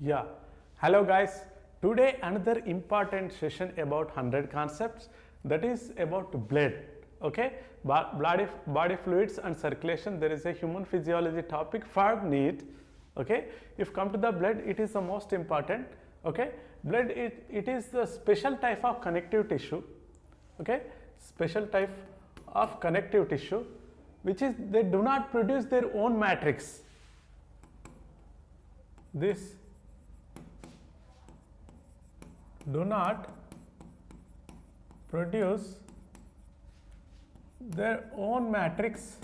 Yeah, hello guys. Today another important session about 100 concepts, that is about blood. Okay, body fluids and circulation. There is a human physiology topic for NEET. Okay, if come to the blood, it is the most important. Okay, blood it is the special type of connective tissue. Okay, special type of connective tissue, which is they do not produce their own matrix. This do not produce their own matrix.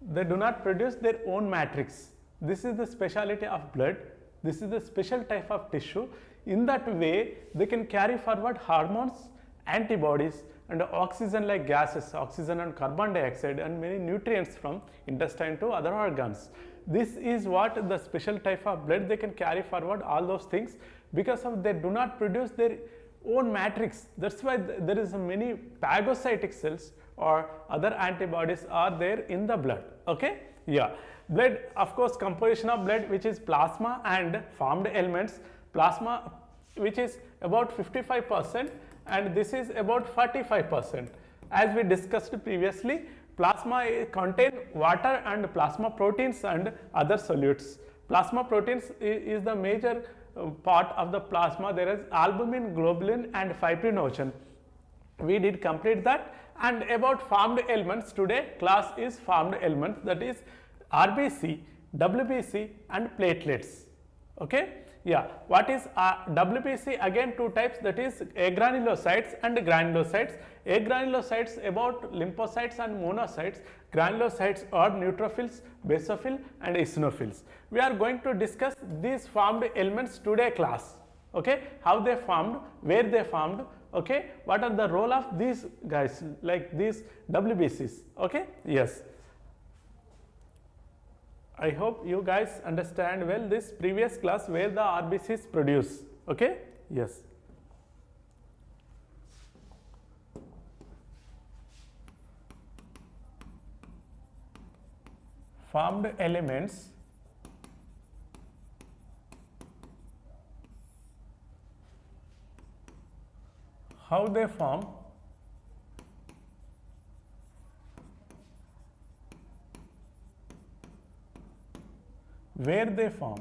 They do not produce their own matrix. This is the speciality of blood. This is the special type of tissue. In that way, they can carry forward hormones, antibodies, and oxygen like gases, oxygen and carbon dioxide, and many nutrients from intestine to other organs. This is what the special type of blood, they can carry forward all those things because of they do not produce their own matrix. That's why there is many phagocytic cells or other antibodies are there in the blood. Okay, yeah, blood, of course, composition of blood, which is plasma and formed elements. Plasma, which is about 55%, and this is about 45%. As we discussed previously, plasma contain water and plasma proteins and other solutes. Plasma proteins is the major part of the plasma. There is albumin, globulin, and fibrinogen. We did complete that. And about formed elements, today class is formed elements, that is RBC, WBC, and platelets. Okay, yeah, what is WBC? Again, two types, that is agranulocytes and granulocytes. Agranulocytes about lymphocytes and monocytes. Granulocytes are neutrophils, basophil, and eosinophils. We are going to discuss these formed elements today class. Okay, how they formed, where they formed. Okay, what are the role of these guys, like these WBCs. Okay, yes, I hope you guys understand well this previous class where the RBCs produce. Okay, yes. Formed elements how they form, where they form,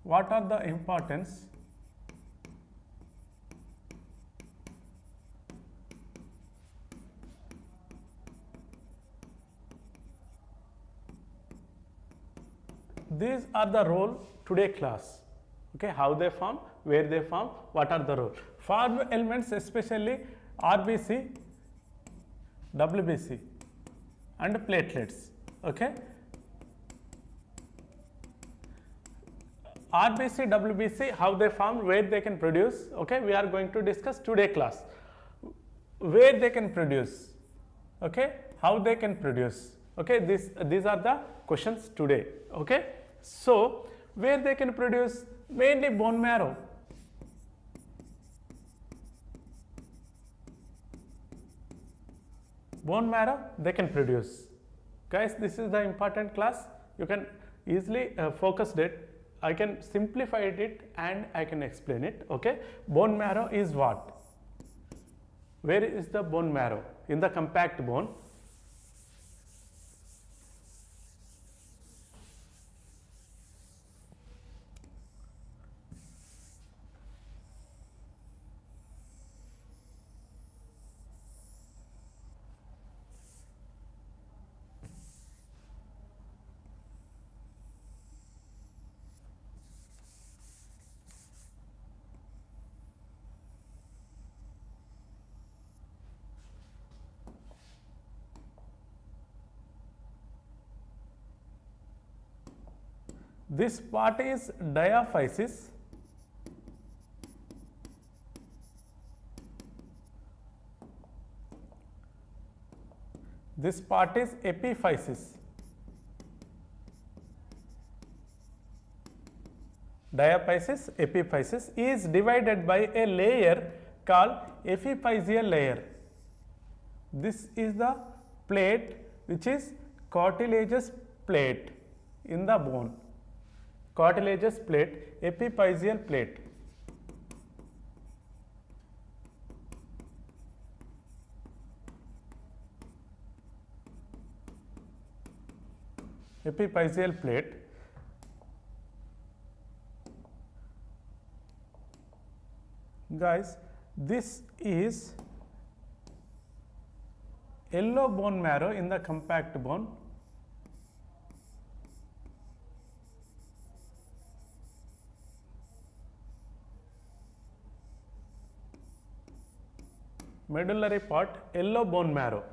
what are the importance, these are the role today class. Okay, how they form, where they form, what are the role. Formed elements, especially RBC, WBC, and platelets. Okay, RBC, WBC, how they form, where they can produce. Okay, we are going to discuss today class. Where they can produce. Okay, how they can produce. Okay, these are the questions today. Okay, so where they can produce, mainly bone marrow. Bone marrow they can produce. Guys, this is the important class. You can easily focus it. I can simplify it and I can explain it. Okay, bone marrow is what? Where is the bone marrow? In the compact bone. This part is diaphysis. This part is epiphysis. diaphysis, epiphysis is divided by a layer called epiphyseal layer. This is the plate which is cartilaginous plate in the bone. Cartilaginous plate, epiphyseal plate. Epiphyseal plate. Guys, this is yellow bone marrow in the compact bone. Medullary part, yellow bone marrow.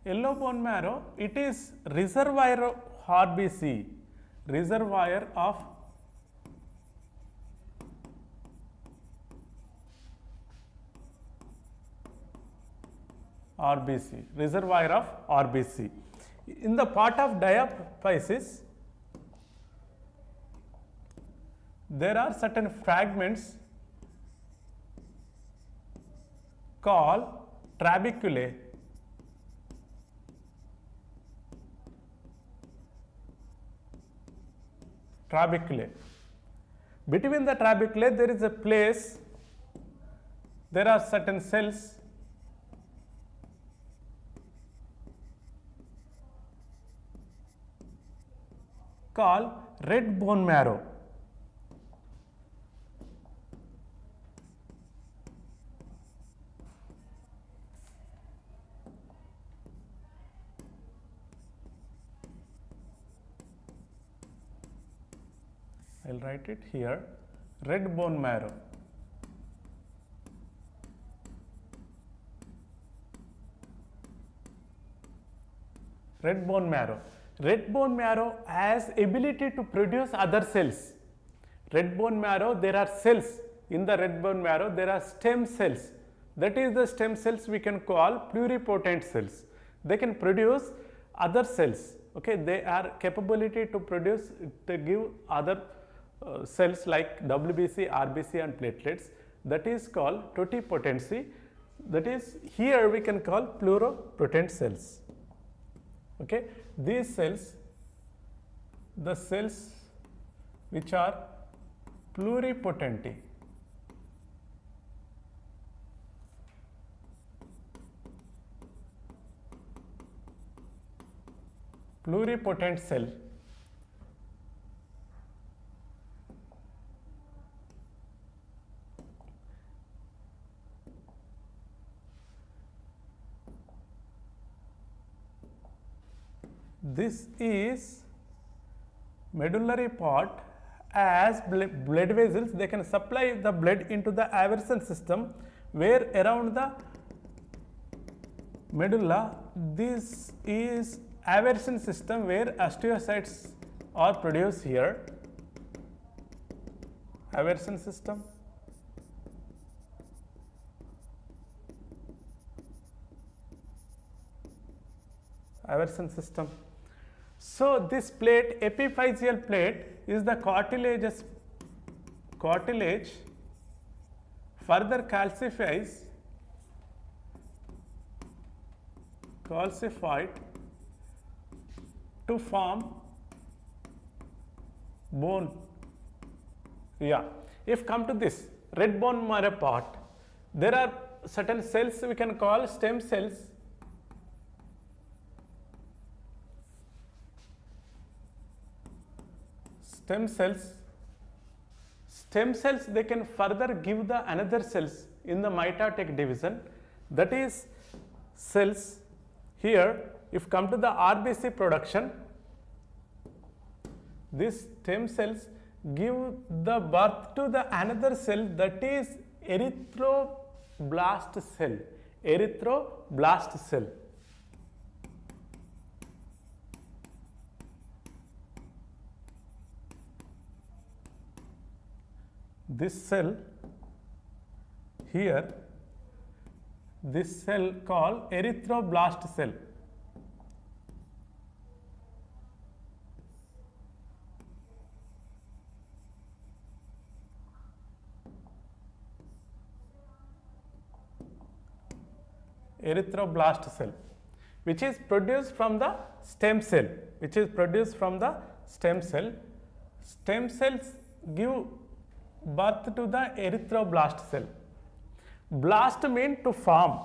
Yellow bone marrow, it is reservoir of RBC, reservoir of RBC, reservoir of RBC. In the part of diaphysis, there are certain fragments called trabeculae. Trabeculae. Between the trabeculae, there is a place, there are certain cells called red bone marrow. I will write it here, red bone marrow. Red bone marrow. Red bone marrow has ability to produce other cells. Red bone marrow, there are cells. In the red bone marrow, there are stem cells. That is the stem cells we can call pluripotent cells. They can produce other cells. Okay, they are capability to produce, to give other cells like WBC, RBC and platelets. That is called totipotency. That is, here we can call pluripotent cells. Okay, these cells, the cells which are pluripotent, pluripotent cell. This is medullary part. As blood vessels, they can supply the blood into the aversion system, where around the medulla, this is aversion system where osteocytes are produced here. Aversion system. Aversion system. So this plate, epiphyseal plate, is the cartilage further calcified to form bone. Yeah. If come to this red bone marrow part, there are certain cells we can call stem cells. Stem cells, they can further give the another cells in the mitotic division. That is cells here. If come to the RBC production, these stem cells give the birth to the another cell, that is erythroblast cell. Erythroblast cell. This cell here, this cell called erythroblast cell. erythroblast cell, which is produced from the stem cell, which is produced from the stem cell. Stem cells give birth to the erythroblast cell. Blast mean to form.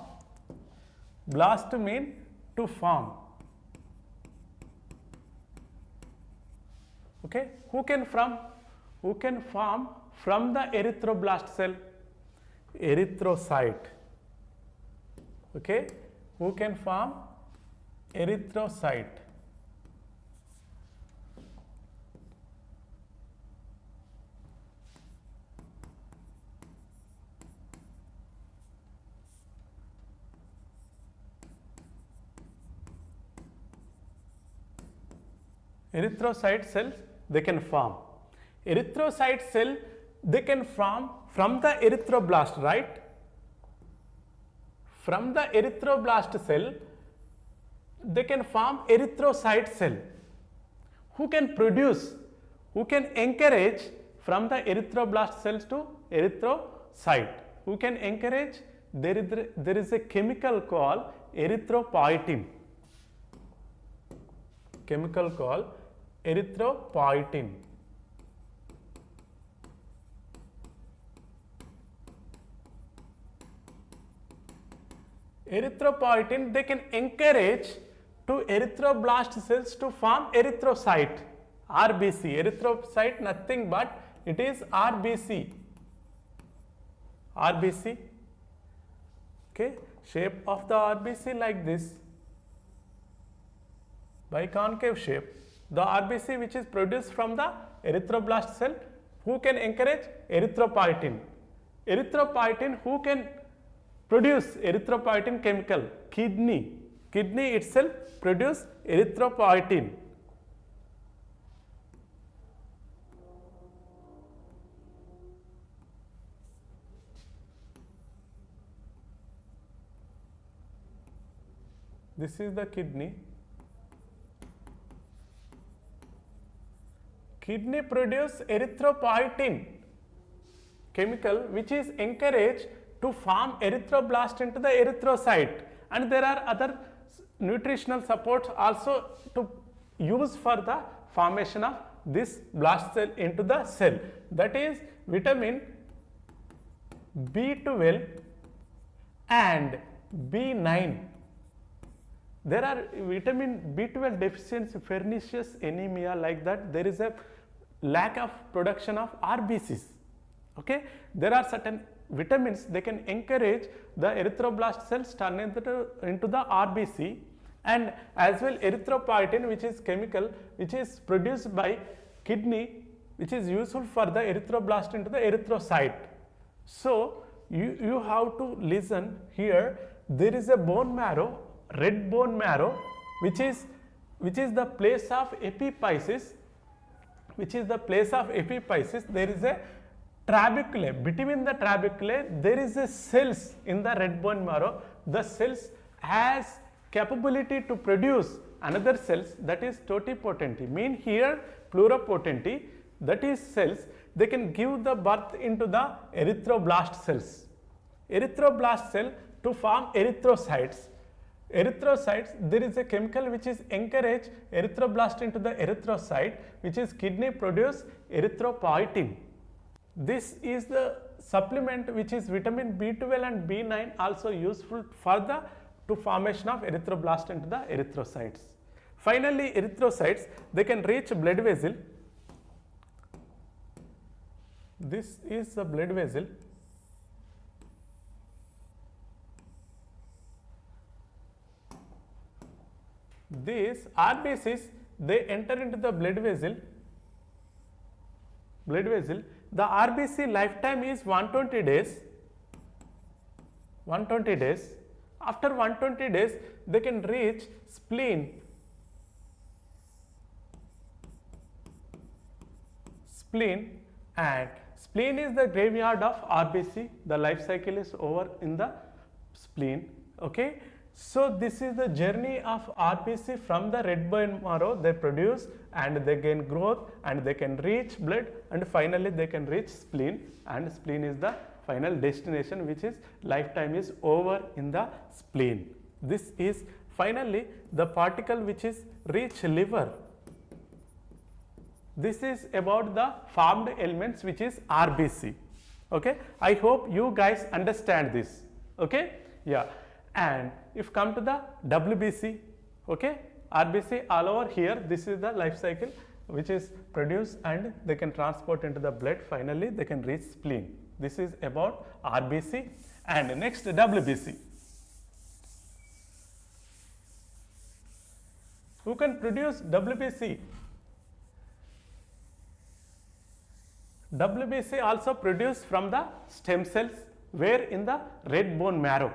Blast mean to form. Okay, who can form from the erythroblast cell? Erythrocyte. Okay, who can form? Erythrocyte. Erythrocyte cells they can form. Erythrocyte cell they can form from the erythroblast, right? From the erythroblast cell they can form erythrocyte cell. Who can produce, who can encourage from the erythroblast cells to erythrocyte? Who can encourage? There is a chemical called erythropoietin. Chemical called erythropoietin. Erythropoietin they can encourage to erythroblast cells to form erythrocyte, RBC. Erythrocyte nothing but it is RBC. RBC. Okay, shape of the RBC like this, biconcave shape. The RBC which is produced from the erythroblast cell, who can encourage? Erythropoietin. Erythropoietin, who can produce erythropoietin chemical? Kidney. Kidney itself produce erythropoietin. This is the kidney. Kidney produce erythropoietin chemical which is encouraged to form erythroblast into the erythrocyte, and there are other nutritional supports also to use for the formation of this blast cell into the cell, that is vitamin B12 and B9. There are vitamin B12 deficiency, pernicious anemia, like that. There is a lack of production of RBCs. Okay, there are certain vitamins they can encourage the erythroblast cells turn into the RBC, and as well erythropoietin, which is chemical which is produced by kidney, which is useful for the erythroblast into the erythrocyte. So you have to listen here. There is a bone marrow, red bone marrow, which is the place of epiphysis. Which is the place of epiphysis. There is a trabeculae. Between the trabeculae there is a cells in the red bone marrow. The cells has capability to produce another cells, that is totipotenti. Mean here pluripotenti, that is cells they can give the birth into the erythroblast cells. Erythroblast cell to form erythrocytes. Erythrocytes, there is a chemical which is encourage erythroblast into the erythrocyte, which is kidney produce erythropoietin. This is the supplement which is vitamin B12 and B9 also useful for the to formation of erythroblast into the erythrocytes. Finally, erythrocytes they can reach blood vessel. This is the blood vessel. These RBCs they enter into the blood vessel. The RBC lifetime is 120 days. 120 days. After 120 days, they can reach spleen. And spleen is the graveyard of RBC. The life cycle is over in the spleen. Okay. So this is the journey of RBC from the red bone marrow. They produce and they gain growth and they can reach blood, and finally they can reach spleen, and spleen is the final destination, which is lifetime is over in the spleen. This is finally the particle which is reach liver. This is about the formed elements, which is RBC. Okay, I hope you guys understand this. Okay, yeah. And if come to the WBC, okay, RBC all over here, this is the life cycle which is produced and they can transport into the blood. Finally, they can reach spleen. This is about RBC. And next, WBC. Who can produce WBC? WBC also produced from the stem cells, where in the red bone marrow.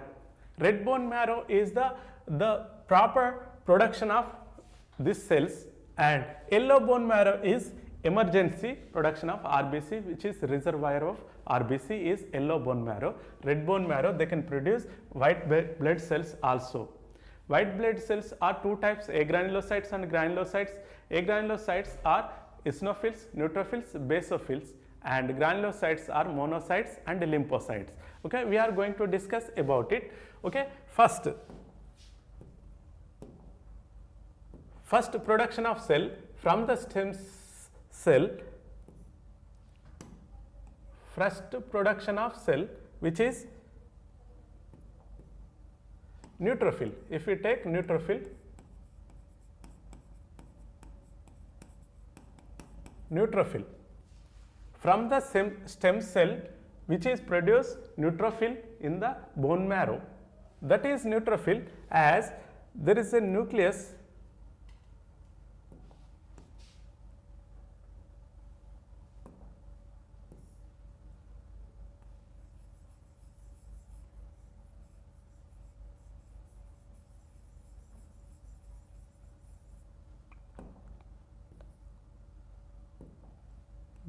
Red bone marrow is the proper production of these cells, and yellow bone marrow is emergency production of RBC, which is reservoir of RBC is yellow bone marrow. Red bone marrow, they can produce white blood cells also. White blood cells are two types, agranulocytes and granulocytes. Agranulocytes are eosinophils, neutrophils, basophils, and granulocytes are monocytes and lymphocytes. Okay, we are going to discuss about it. Okay, first production of cell from the stem cell. First production of cell, which is neutrophil. If we take neutrophil, from the stem cell, which is produced neutrophil in the bone marrow. That is neutrophil, as there is a nucleus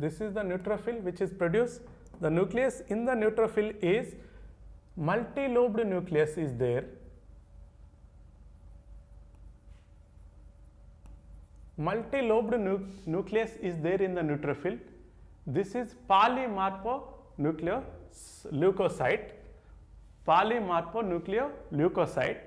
This is the neutrophil which is produced. The nucleus in the neutrophil is multi-lobed nucleus is there. Multi-lobed nucleus is there in the neutrophil. This is polymorphonucleoleucocyte. Polymorphonucleoleucocyte.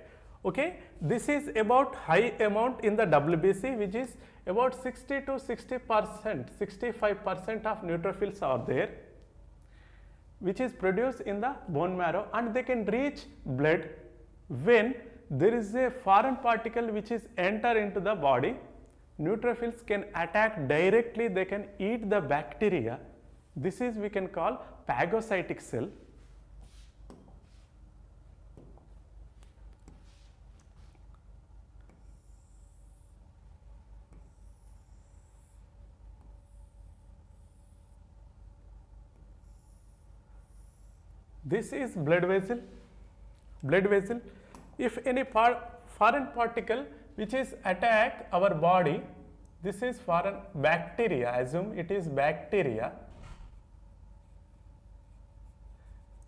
Okay, this is about high amount in the WBC, which is about 60 to 60%, 65% of neutrophils are there, which is produced in the bone marrow, and they can reach blood when there is a foreign particle which is enter into the body. Neutrophils can attack directly, they can eat the bacteria. This is we can call phagocytic cell. This is blood vessel. If any foreign particle which is attack our body, this is foreign bacteria, assume it is bacteria.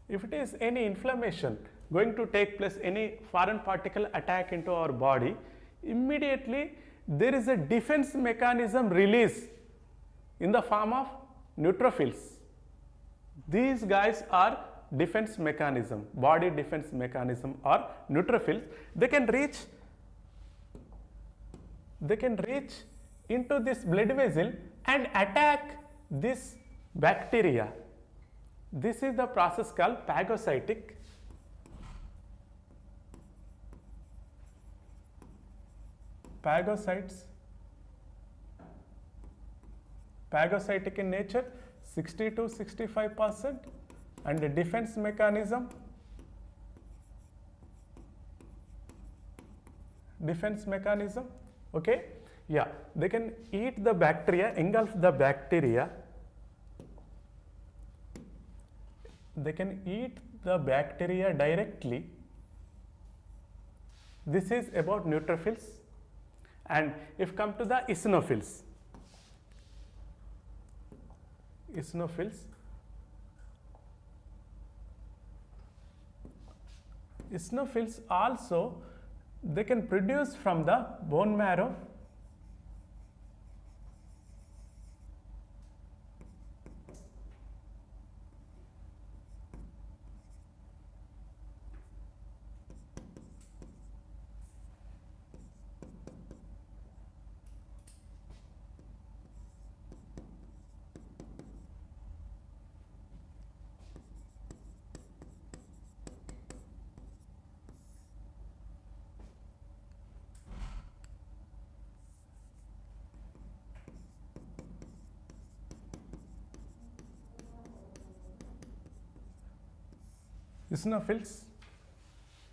If it is any inflammation going to take place, any foreign particle attack into our body, immediately there is a defense mechanism release in the form of neutrophils. These guys are defense mechanism, body defense mechanism, or neutrophils. They can reach into this blood vessel and attack this bacteria. This is the process called phagocytic. Phagocytic in nature, 60 to 65%. And the defense mechanism, okay, yeah, they can eat the bacteria, engulf the bacteria. They can eat the bacteria directly. This is about neutrophils. And if come to the eosinophils, eosinophils also, they can produce from the bone marrow. eosinophils,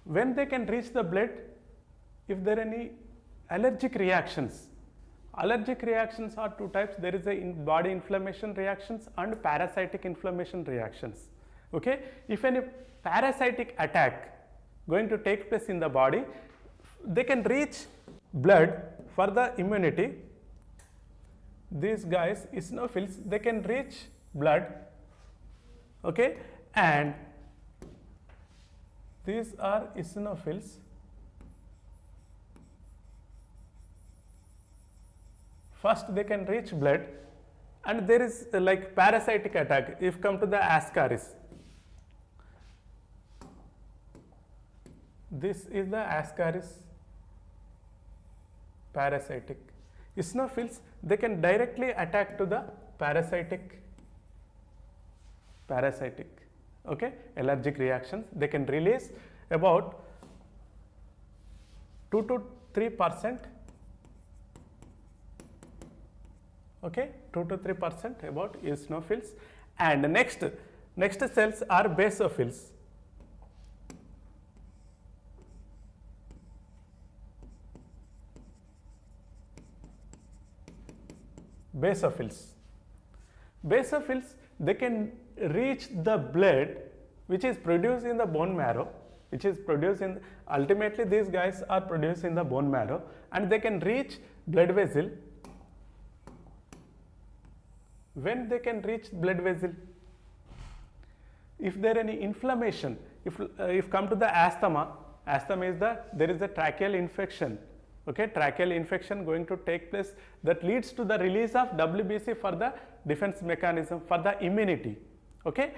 when they can reach the blood, if there are any allergic reactions. Allergic reactions are two types. There is a body inflammation reactions and parasitic inflammation reactions. Okay, if any parasitic attack going to take place in the body, they can reach blood for the immunity. These guys, eosinophils, they can reach blood. Okay, and these are eosinophils. First they can reach blood, and there is like parasitic attack. If come to the ascaris, this is the ascaris parasitic. Eosinophils, they can directly attack to the parasitic, okay, allergic reactions. They can release about 2 to 3%. Okay, 2 to 3% about eosinophils. And next cells are basophils. Basophils, they can reach the blood which is produced in the bone marrow, ultimately these guys are produced in the bone marrow, and they can reach blood vessel. When they can reach blood vessel, if there any inflammation, if come to the asthma is there is a tracheal infection. Okay, tracheal infection going to take place that leads to the release of WBC for the defense mechanism, for the immunity. Okay,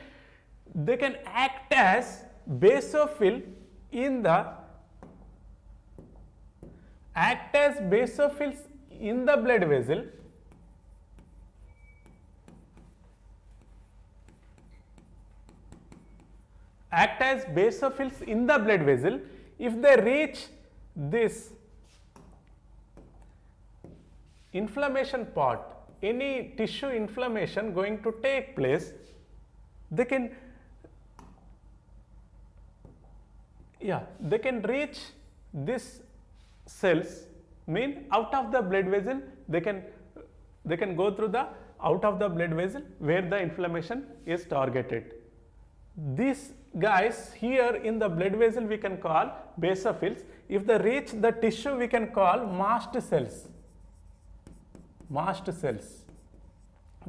they can act as basophils in the blood vessel. Act as basophils in the blood vessel. If they reach this inflammation part, any tissue inflammation going to take place, they can reach this cells, mean out of the blood vessel, they can go through the out of the blood vessel where the inflammation is targeted. These guys here in the blood vessel we can call basophils. If they reach the tissue, we can call mast cells.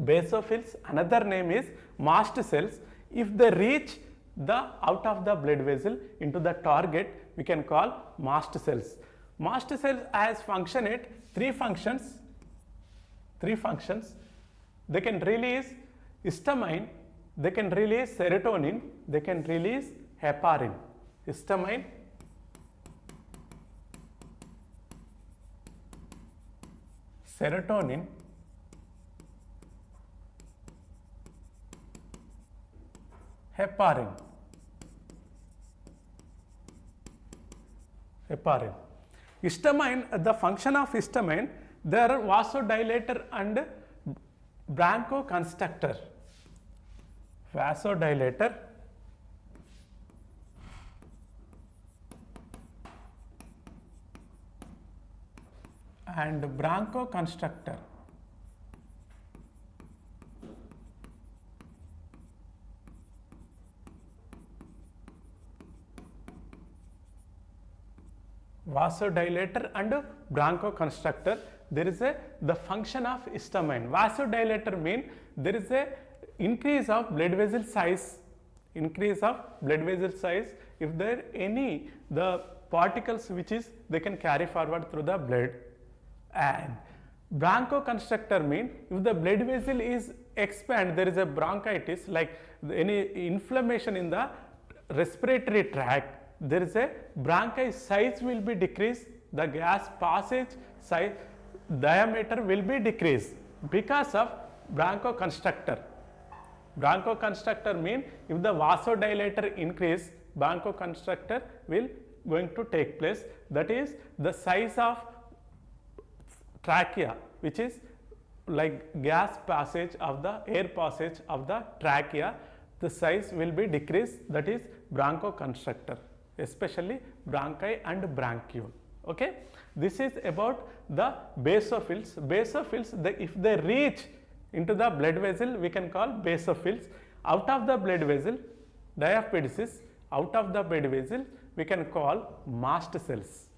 Basophils, another name is mast cells. If they reach the out of the blood vessel into the target, we can call mast cells. Mast cells has three functions. They can release histamine, they can release serotonin, they can release heparin. Histamine, serotonin, heparin. Histamine, the function of histamine, they are vasodilator and bronchoconstrictor. Vasodilator and bronchoconstrictor. Vasodilator and bronchoconstrictor. There is the function of histamine. Vasodilator means there is a increase of blood vessel size. If there any the particles which is they can carry forward through the blood. And bronchoconstrictor means if the blood vessel is expand, there is a bronchitis, like any inflammation in the respiratory tract, there is a bronchi size will be decreased, the gas passage size diameter will be decreased because of bronchoconstrictor. Bronchoconstrictor means if the vasodilator increase, bronchoconstrictor will going to take place. That is the size of trachea, which is like gas passage of the air passage of the trachea, the size will be decreased. That is bronchoconstrictor, especially bronchi and bronchiole. Okay, this is about the basophils. Basophils, if they reach into the blood vessel, we can call basophils. Out of the blood vessel, diaphoresis. Out of the blood vessel, we can call mast cells.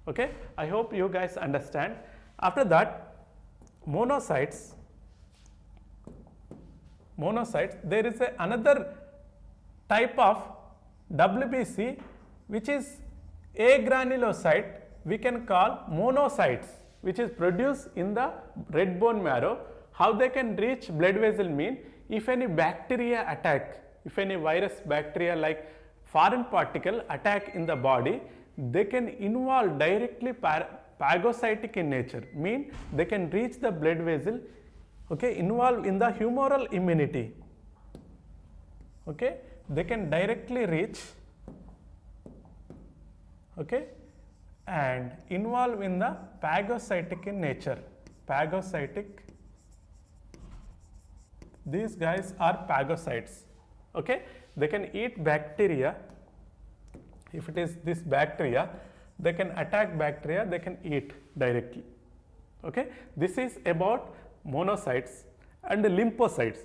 Okay, I hope you guys understand. After that, monocytes. There is another type of WBC, which is agranulocyte, we can call monocytes, which is produced in the red bone marrow. How they can reach blood vessel mean, if any bacteria attack, if any virus, bacteria like foreign particle attack in the body, they can involve directly phagocytic in nature, mean they can reach the blood vessel, okay, involve in the humoral immunity. Okay, they can directly reach, okay, and involve in the phagocytic in nature. Phagocytic, these guys are phagocytes. Okay, they can eat bacteria. If it is this bacteria, they can attack bacteria, they can eat directly. Okay, this is about monocytes and lymphocytes.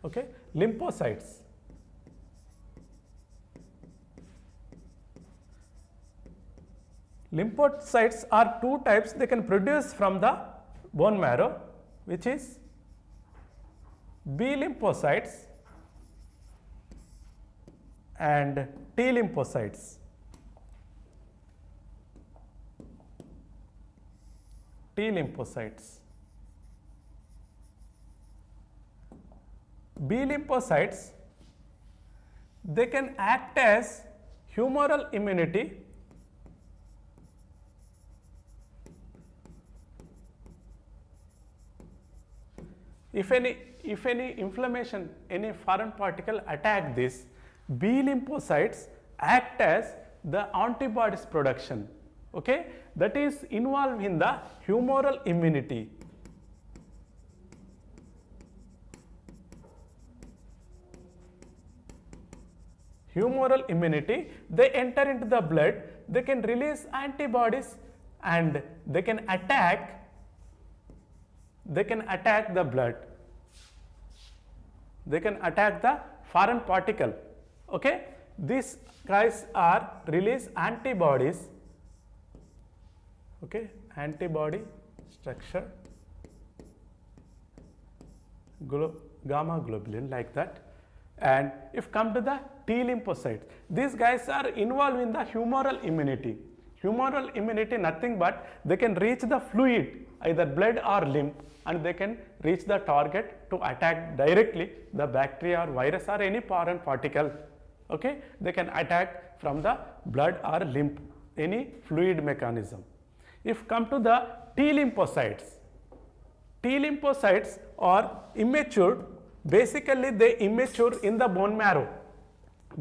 Okay, lymphocytes. Lymphocytes are two types, they can produce from the bone marrow, which is B lymphocytes and T lymphocytes. T lymphocytes. B lymphocytes, they can act as humoral immunity. If any inflammation, any foreign particle attack this, B lymphocytes act as the antibodies production. Okay, that is involved in the humoral immunity. Humoral immunity, they enter into the blood, they can release antibodies and they can attack the blood. They can attack the foreign particle. Okay, these guys are release antibodies. Okay, antibody structure, gamma globulin, like that. And if come to the T lymphocytes, these guys are involved in the humoral immunity. Humoral immunity, nothing but they can reach the fluid, either blood or lymph, and they can reach the target to attack directly the bacteria or virus or any foreign particle. Okay, they can attack from the blood or lymph, any fluid mechanism. If come to the T lymphocytes are immature. Basically, they immature in the bone marrow.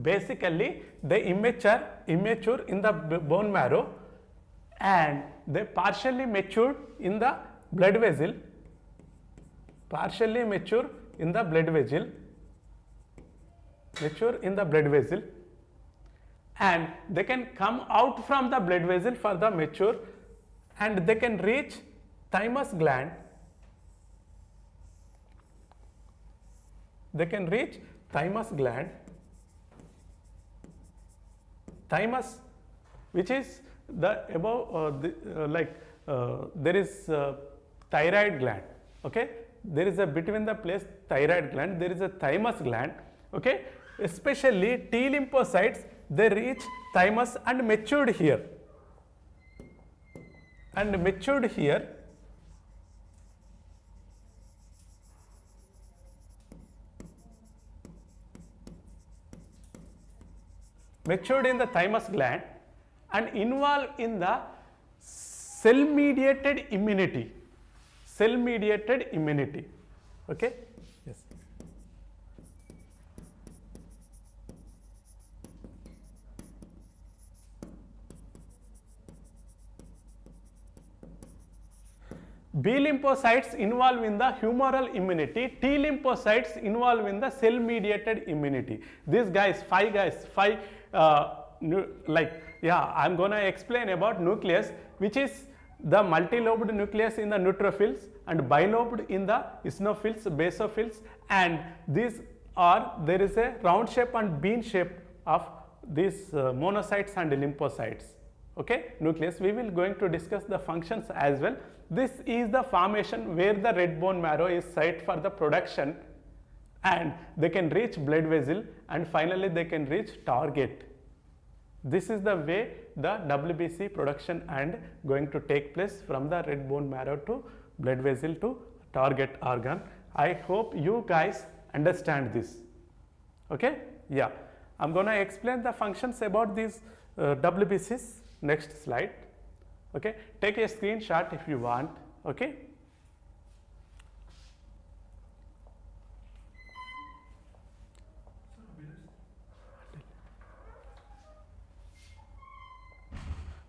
Basically, they immature in the bone marrow, and they partially mature in the blood vessel. Partially mature in the blood vessel. Mature in the blood vessel, and they can come out from the blood vessel for the mature, and they can reach thymus gland. They can reach thymus gland. Thymus, which is the above, there is thyroid gland. Okay, there is a between the place thyroid gland, there is a thymus gland. Okay, especially T lymphocytes, they reach thymus and matured here. Matured in the thymus gland and involved in the cell mediated immunity. Okay, yes. B lymphocytes involve in the humoral immunity, T lymphocytes involve in the cell mediated immunity. These guys, five I'm gonna explain about nucleus, which is the multilobed nucleus in the neutrophils and bilobed in the eosinophils, basophils, and these are, there is a round shape and bean shape of these monocytes and lymphocytes. Okay, nucleus. We will going to discuss the functions as well. This is the formation where the red bone marrow is site for the production, and they can reach blood vessel, and finally they can reach target. This is the way the WBC production and going to take place from the red bone marrow to blood vessel to target organ. I hope you guys understand this. Okay, yeah, I'm gonna explain the functions about these WBCs. Next slide. Okay, take a screenshot if you want. Okay,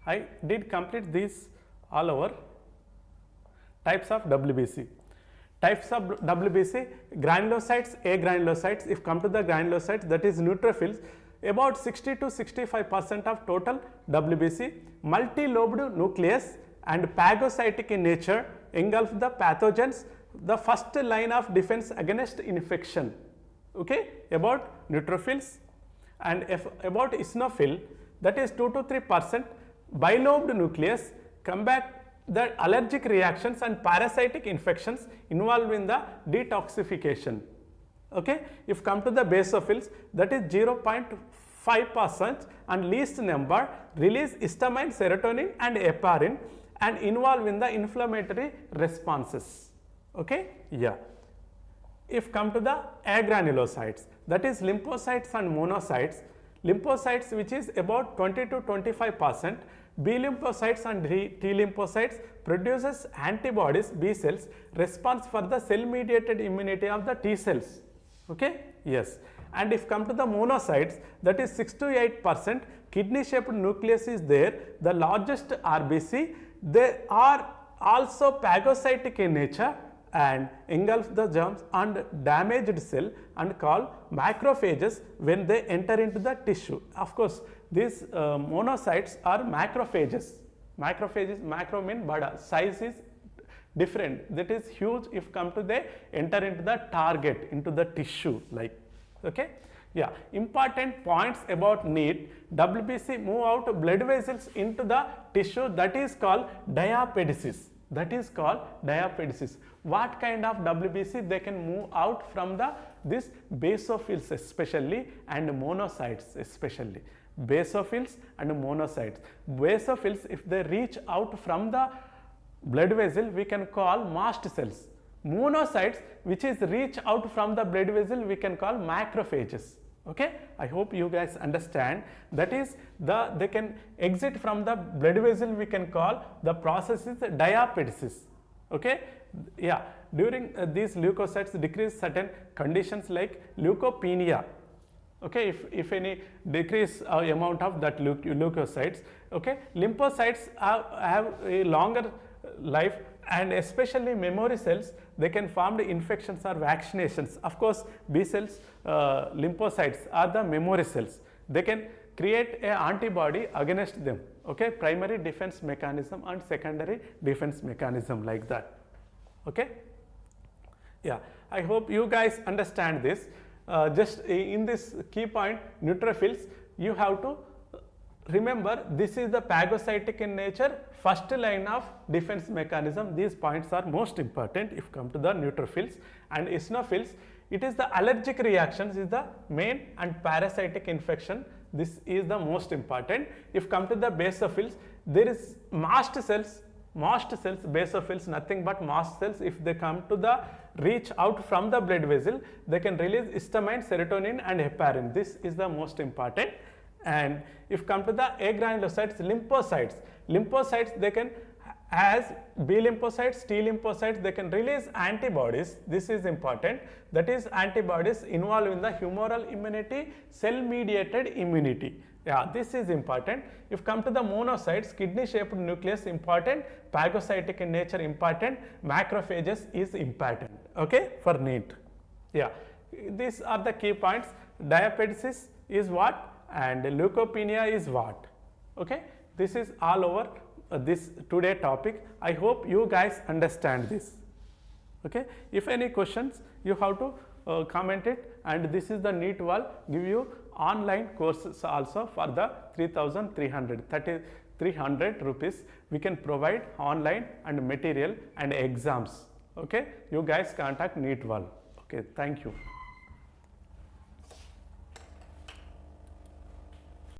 I did complete these all over. Types of WBC. Types of WBC: granulocytes, agranulocytes. If come to the granulocytes, that is neutrophils, about 60 to 65% of total WBC. Multilobed nucleus and phagocytic in nature, engulf the pathogens, the first line of defense against infection. Okay, about neutrophils. And if about eosinophil, that is 2 to 3%. Bilobed nucleus combat the allergic reactions and parasitic infections involved in the detoxification. Okay, if come to the basophils, that is 0.5% and least number, release histamine, serotonin and heparin and involve in the inflammatory responses. Okay, yeah. If come to the agranulocytes, that is lymphocytes and monocytes. Lymphocytes, which is about 20 to 25%. B lymphocytes and T lymphocytes produces antibodies, B cells, response for the cell mediated immunity of the T cells. Okay, yes. And if come to the monocytes, that is 6 to 8%, kidney shaped nucleus is there, the largest RBC. They are also phagocytic in nature and engulf the germs and damaged cell and called macrophages when they enter into the tissue. Of course, these monocytes are macrophages. Macrophages, macro mean bada, size is different, that is huge if come to the enter into the target, into the tissue like. Okay, yeah. Important points about NEET: WBC move out blood vessels into the tissue, that is called diapedisis. That is called diapedisis. What kind of WBC they can move out from the this basophils especially and monocytes especially. Basophils and monocytes. Basophils, if they reach out from the blood vessel, we can call mast cells. Monocytes, which is reach out from the blood vessel, we can call macrophages. Okay, I hope you guys understand. That is they can exit from the blood vessel, we can call the process is diapedisis. Okay, yeah. During these leukocytes decrease certain conditions like leukopenia. Okay, if any decrease amount of that leukocytes. Okay, lymphocytes have a longer life, and especially memory cells, they can form the infections or vaccinations. Of course, B cells, lymphocytes are the memory cells. They can create an antibody against them. Okay, primary defense mechanism and secondary defense mechanism like that. Okay, yeah. I hope you guys understand this. Just in this key point, neutrophils, you have to remember this is the phagocytic in nature, first line of defense mechanism. These points are most important if come to the neutrophils. And eosinophils, it is the allergic reactions is the main, and parasitic infection, this is the most important. If come to the basophils, there is mast cells, basophils, nothing but mast cells. If they come to the reach out from the blood vessel, they can release histamine, serotonin and heparin. This is the most important. And if come to the agranulocytes, lymphocytes, they can, as B lymphocytes, T lymphocytes, they can release antibodies. This is important. That is antibodies involved in the humoral immunity, cell mediated immunity. Yeah, this is important. If come to the monocytes, kidney shaped nucleus important, phagocytic in nature important, macrophages is important, okay, for NEET. Yeah, these are the key points. Diabetes is what and leukopenia is what, okay. This is all over this today topic. I hope you guys understand this, okay. If any questions, you have to comment it, and this is the NEET wall give you online courses also for the 3,300 rupees we can provide online and material and exams, okay. You guys contact NEET wall, okay. Thank you.